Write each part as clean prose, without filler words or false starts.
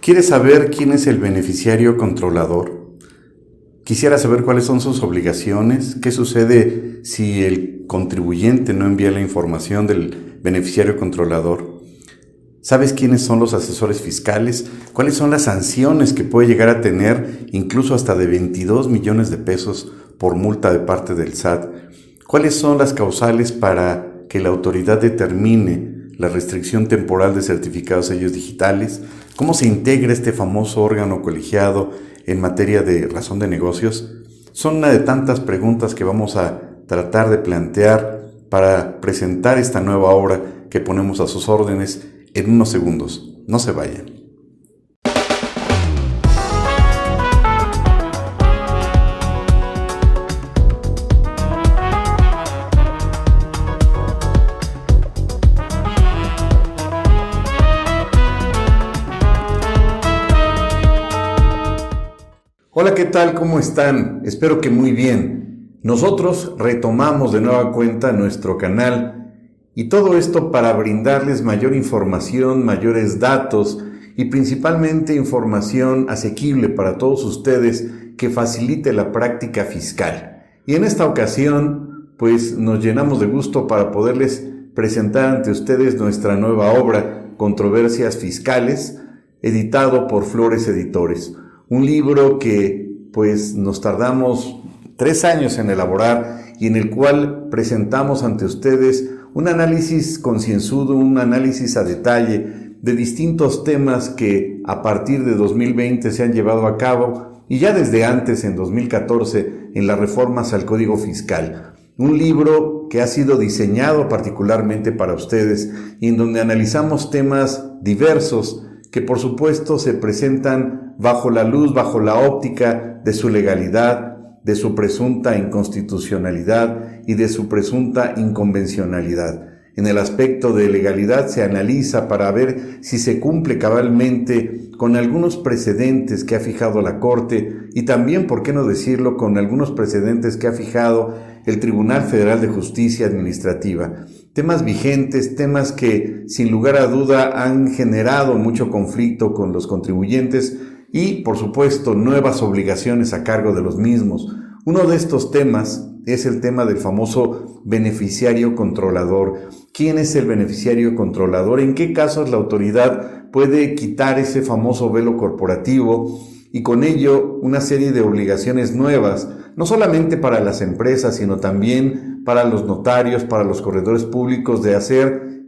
¿Quieres saber quién es el beneficiario controlador? Quisiera saber cuáles son sus obligaciones, qué sucede si el contribuyente no envía la información del beneficiario controlador. ¿Sabes quiénes son los asesores fiscales? ¿Cuáles son las sanciones que puede llegar a tener, incluso hasta de 22 millones de pesos por multa de parte del SAT? ¿Cuáles son las causales para que la autoridad determine la restricción temporal de certificados sellos digitales? ¿Cómo se integra este famoso órgano colegiado en materia de razón de negocios? Son una de tantas preguntas que vamos a tratar de plantear para presentar esta nueva obra que ponemos a sus órdenes en unos segundos. No se vayan. Hola, ¿qué tal? ¿Cómo están? Espero que muy bien. Nosotros retomamos de nueva cuenta nuestro canal y todo esto para brindarles mayor información, mayores datos y principalmente información asequible para todos ustedes que facilite la práctica fiscal. Y en esta ocasión, pues nos llenamos de gusto para poderles presentar ante ustedes nuestra nueva obra, Controversias Fiscales, editado por Flores Editores. Un libro que pues nos tardamos 3 años en elaborar y en el cual presentamos ante ustedes un análisis concienzudo, un análisis a detalle de distintos temas que a partir de 2020 se han llevado a cabo y ya desde antes, en 2014, en las reformas al Código Fiscal. Un libro que ha sido diseñado particularmente para ustedes y en donde analizamos temas diversos que por supuesto se presentan bajo la luz, bajo la óptica de su legalidad, de su presunta inconstitucionalidad y de su presunta inconvencionalidad. En el aspecto de legalidad se analiza para ver si se cumple cabalmente con algunos precedentes que ha fijado la Corte y también, por qué no decirlo, con algunos precedentes que ha fijado el Tribunal Federal de Justicia Administrativa. Temas vigentes, temas que sin lugar a duda han generado mucho conflicto con los contribuyentes y, por supuesto, nuevas obligaciones a cargo de los mismos. Uno de estos temas es el tema del famoso beneficiario controlador. ¿Quién es el beneficiario controlador? ¿En qué casos la autoridad puede quitar ese famoso velo corporativo y con ello una serie de obligaciones nuevas, no solamente para las empresas, sino también para los notarios, para los corredores públicos, de hacer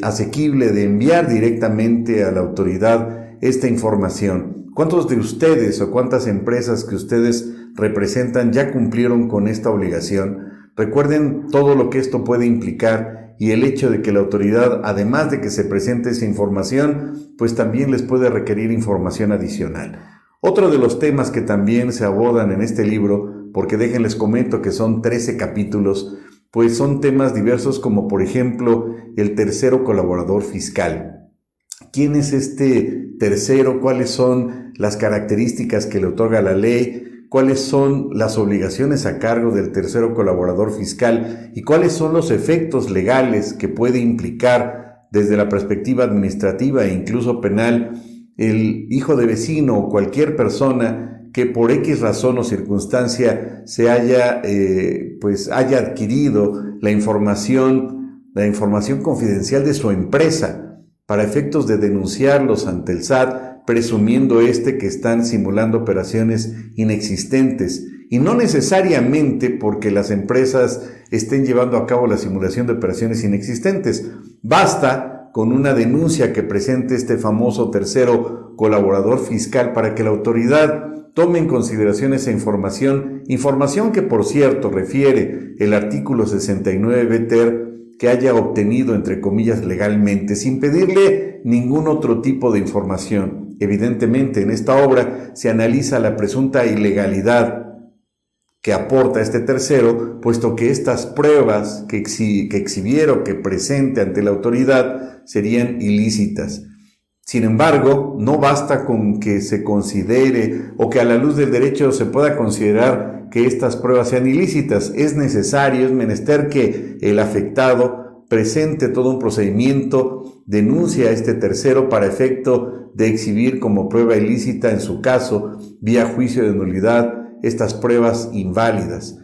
asequible, de enviar directamente a la autoridad esta información? ¿Cuántos de ustedes o cuántas empresas que ustedes representan ya cumplieron con esta obligación? Recuerden todo lo que esto puede implicar y el hecho de que la autoridad, además de que se presente esa información, pues también les puede requerir información adicional. Otro de los temas que también se abordan en este libro, porque déjenles comento que son 13 capítulos, pues son temas diversos como por ejemplo el tercero colaborador fiscal. ¿Quién es este tercero? ¿Cuáles son las características que le otorga la ley? ¿Cuáles son las obligaciones a cargo del tercero colaborador fiscal? ¿Y cuáles son los efectos legales que puede implicar desde la perspectiva administrativa e incluso penal el hijo de vecino o cualquier persona que por X razón o circunstancia se haya adquirido la información confidencial de su empresa para efectos de denunciarlos ante el SAT, presumiendo que están simulando operaciones inexistentes? Y no necesariamente porque las empresas estén llevando a cabo la simulación de operaciones inexistentes. Basta con una denuncia que presente este famoso tercero colaborador fiscal para que la autoridad tome en consideración esa información que por cierto refiere el artículo 69 BTER, que haya obtenido entre comillas legalmente, sin pedirle ningún otro tipo de información. Evidentemente en esta obra se analiza la presunta ilegalidad que aporta este tercero, puesto que estas pruebas que exhibiera o que presente ante la autoridad serían ilícitas. Sin embargo, no basta con que se considere o que a la luz del derecho se pueda considerar que estas pruebas sean ilícitas. Es necesario, es menester que el afectado presente todo un procedimiento, denuncia a este tercero para efecto de exhibir como prueba ilícita, en su caso, vía juicio de nulidad, estas pruebas inválidas.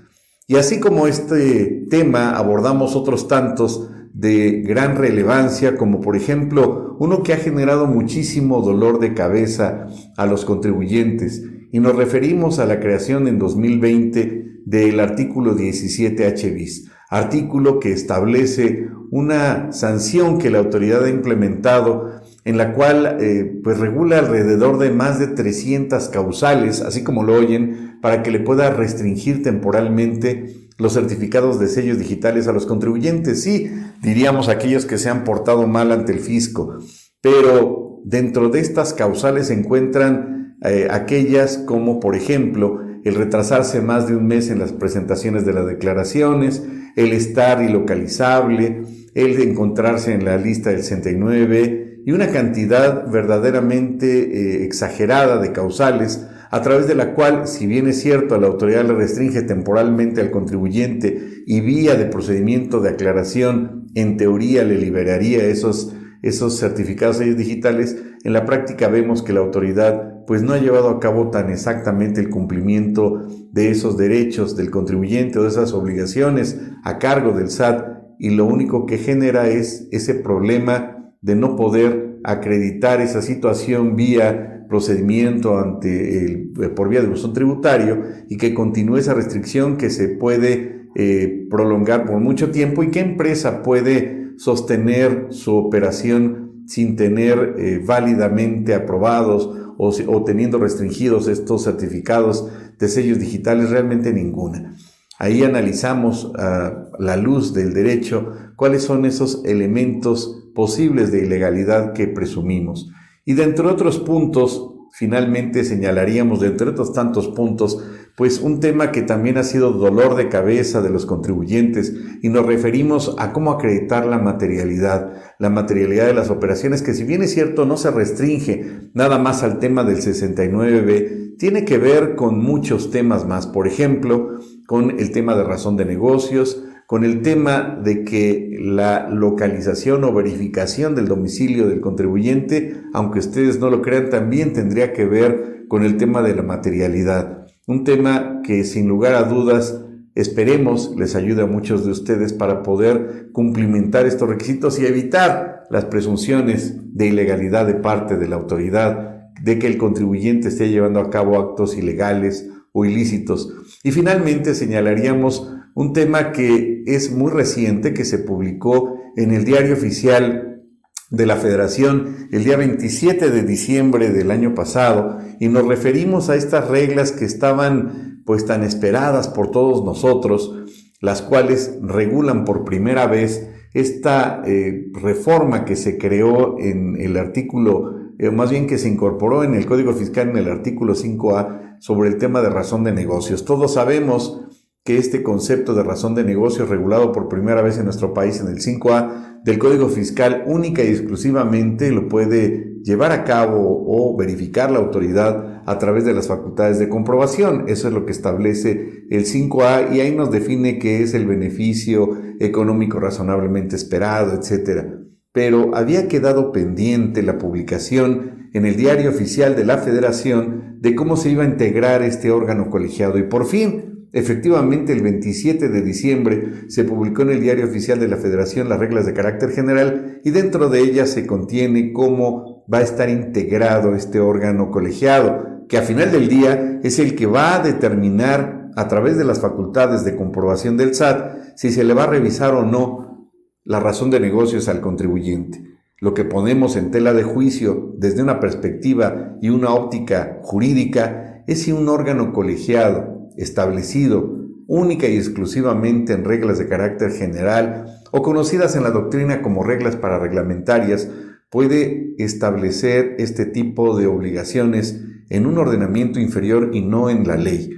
Y así como este tema, abordamos otros tantos de gran relevancia, como por ejemplo uno que ha generado muchísimo dolor de cabeza a los contribuyentes, y nos referimos a la creación en 2020 del artículo 17H bis, artículo que establece una sanción que la autoridad ha implementado, en la cual pues regula alrededor de más de 300 causales, así como lo oyen, para que le pueda restringir temporalmente los certificados de sellos digitales a los contribuyentes. Sí, diríamos aquellos que se han portado mal ante el fisco, pero dentro de estas causales se encuentran aquellas como, por ejemplo, el retrasarse más de un mes en las presentaciones de las declaraciones, el estar ilocalizable, el encontrarse en la lista del 69 y una cantidad verdaderamente exagerada de causales, a través de la cual, si bien es cierto, la autoridad le restringe temporalmente al contribuyente y vía de procedimiento de aclaración, en teoría le liberaría esos certificados digitales, en la práctica vemos que la autoridad pues no ha llevado a cabo tan exactamente el cumplimiento de esos derechos del contribuyente o de esas obligaciones a cargo del SAT, y lo único que genera es ese problema de no poder acreditar esa situación vía procedimiento por vía de buzón tributario, y que continúe esa restricción que se puede prolongar por mucho tiempo. ¿Y qué empresa puede sostener su operación sin tener válidamente aprobados o teniendo restringidos estos certificados de sellos digitales? Realmente ninguna. Ahí analizamos a la luz del derecho cuáles son esos elementos posibles de ilegalidad que presumimos. Y de entre otros puntos, finalmente señalaríamos, de entre otros tantos puntos, pues un tema que también ha sido dolor de cabeza de los contribuyentes, y nos referimos a cómo acreditar la materialidad de las operaciones, que si bien es cierto no se restringe nada más al tema del 69B, tiene que ver con muchos temas más. Por ejemplo, con el tema de razón de negocios, con el tema de que la localización o verificación del domicilio del contribuyente, aunque ustedes no lo crean, también tendría que ver con el tema de la materialidad. Un tema que sin lugar a dudas esperemos les ayude a muchos de ustedes para poder cumplimentar estos requisitos y evitar las presunciones de ilegalidad de parte de la autoridad, de que el contribuyente esté llevando a cabo actos ilegales o ilícitos. Y finalmente señalaríamos un tema que es muy reciente, que se publicó en el Diario Oficial de la Federación el día 27 de diciembre del año pasado, y nos referimos a estas reglas que estaban pues tan esperadas por todos nosotros, las cuales regulan por primera vez esta reforma que se creó en el artículo, más bien que se incorporó en el Código Fiscal en el artículo 5A sobre el tema de razón de negocios. Todos sabemos que este concepto de razón de negocios, regulado por primera vez en nuestro país en el 5A del Código Fiscal, única y exclusivamente lo puede llevar a cabo o verificar la autoridad a través de las facultades de comprobación. Eso es lo que establece el 5A, y ahí nos define qué es el beneficio económico razonablemente esperado, etcétera. Pero había quedado pendiente la publicación en el Diario Oficial de la Federación de cómo se iba a integrar este órgano colegiado, y por fin, efectivamente, el 27 de diciembre se publicó en el Diario Oficial de la Federación las reglas de carácter general, y dentro de ellas se contiene cómo va a estar integrado este órgano colegiado, que a final del día es el que va a determinar a través de las facultades de comprobación del SAT si se le va a revisar o no la razón de negocios al contribuyente. Lo que ponemos en tela de juicio desde una perspectiva y una óptica jurídica es si un órgano colegiado establecido única y exclusivamente en reglas de carácter general o conocidas en la doctrina como reglas pararreglamentarias puede establecer este tipo de obligaciones en un ordenamiento inferior y no en la ley.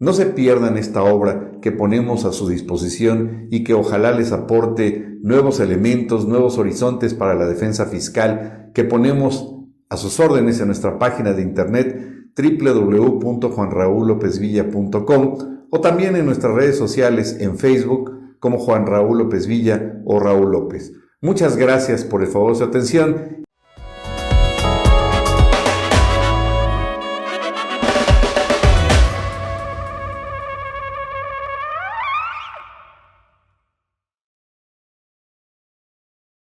No se pierdan esta obra que ponemos a su disposición y que ojalá les aporte nuevos elementos, nuevos horizontes para la defensa fiscal, que ponemos a sus órdenes en nuestra página de internet www.juanraulopezvilla.com, o también en nuestras redes sociales en Facebook como Juan Raúl López Villa o Raúl López. Muchas gracias por el favor de su atención